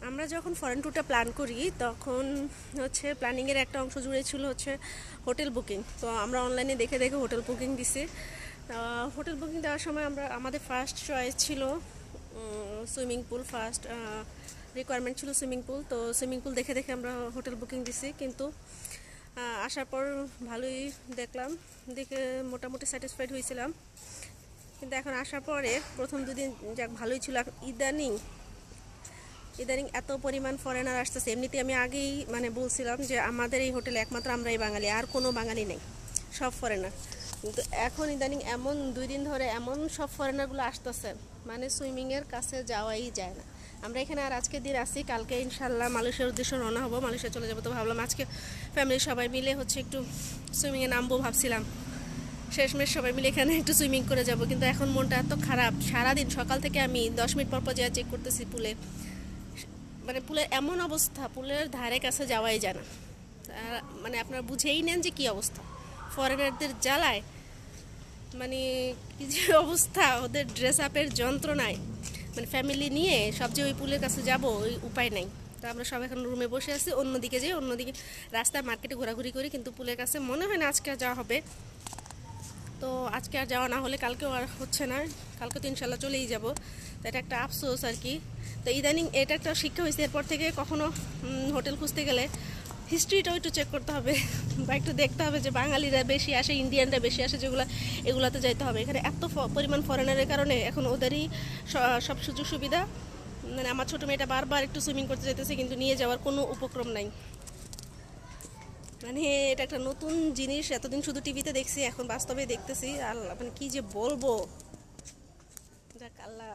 আমরা যখন ফরেন ট্যুরটা প্ল্যান করি তখন হচ্ছে প্ল্যানিংয়ের একটা অংশ জুড়ে ছিল হচ্ছে হোটেল বুকিং। তো আমরা অনলাইনে দেখে দেখে হোটেল বুকিং দিছি। হোটেল বুকিং দেওয়ার সময় আমাদের ফার্স্ট চয়েস ছিল সুইমিং পুল। ফার্স্ট রিকোয়ারমেন্ট ছিল সুইমিং পুল। তো সুইমিং পুল দেখে দেখে আমরা হোটেল বুকিং দিছি, কিন্তু আসার পর ভালোই দেখলাম, দেখে মোটামুটি স্যাটিসফাইড হয়েছিলাম। কিন্তু এখন আসার পরে প্রথম দুদিন যাক ভালোই ছিল। ইদানিং ইদানিং এত পরিমাণ ফরেনার আসতেছে। এমনিতে আমি আগেই বলছিলাম যে আমাদের এই হোটেলে একমাত্র আমরাই বাঙালি, আর কোনো বাঙালি নেই, সব ফরেনার। কিন্তু এখন ইদানিং এমন 2 দিন ধরে এমন সব ফরেনারগুলো আসতেছে, সুইমিংয়ের কাছে যাওয়াই যায় না। আমরা এখানে আর আজকের দিন আসি, কালকে ইনশাল্লাহ মালয়েশিয়ার উদ্দেশ্যে রওনা হবো, মালয়েশিয়া চলে যাবো। তো ভাবলাম আজকে ফ্যামিলির সবাই মিলে হচ্ছে একটু সুইমিংয়ে নামবো ভাবছিলাম। শেষমেশ সবাই মিলে এখানে একটু সুইমিং করে যাব, কিন্তু এখন মনটা এত খারাপ। সারাদিন সকাল থেকে আমি 10 মিনিট পর পর যা চেক করতেছি পুলে, পুলের এমন অবস্থা, পুলের ধারে কাছে যাওয়াই যায় না। আপনারা বুঝেই নেন যে কি অবস্থা ফরেনারদের জ্বালায়, কি যে অবস্থা ওদের ড্রেস আপের যন্ত্রণায়। ফ্যামিলি নিয়ে সব যে ওই পুলের কাছে যাব ওই উপায় নাই। তো আমরা সব এখন রুমে বসে আছি, অন্যদিকে যাই, অন্যদিকে রাস্তায় মার্কেটে ঘোরাঘুরি করি, কিন্তু পুলের কাছে মনে হয় না আজকে আর যাওয়া হবে। তো আজকে আর যাওয়া না হলে কালকেও আর হচ্ছে না, কালকে তো ইনশাল্লাহ চলেই যাব। তো এটা একটা আফসোস আর কি। তো ইদানিং এটা একটা শিক্ষা হয়েছে, এরপর থেকে কখনো হোটেল খুঁজতে গেলে হিস্ট্রিটাও একটু চেক করতে হবে বা একটু দেখতে হবে যে বাঙালিরা বেশি আসে, ইন্ডিয়ানরা বেশি আসে যেগুলো, এগুলাতে যাইতে হবে। এখানে এত পরিমাণ ফরেনারের কারণে এখন ওদেরই সব সুযোগ সুবিধা। আমার ছোটো মেয়েটা বারবার একটু সুইমিং করতে যেতেছে, কিন্তু নিয়ে যাওয়ার কোনো উপক্রম নাই। এটা একটা নতুন জিনিস, এতদিন শুধু টিভিতে দেখছি, এখন বাস্তবে দেখতেছি। আল্লাহ কি যে বলবো, যাক আল্লাহ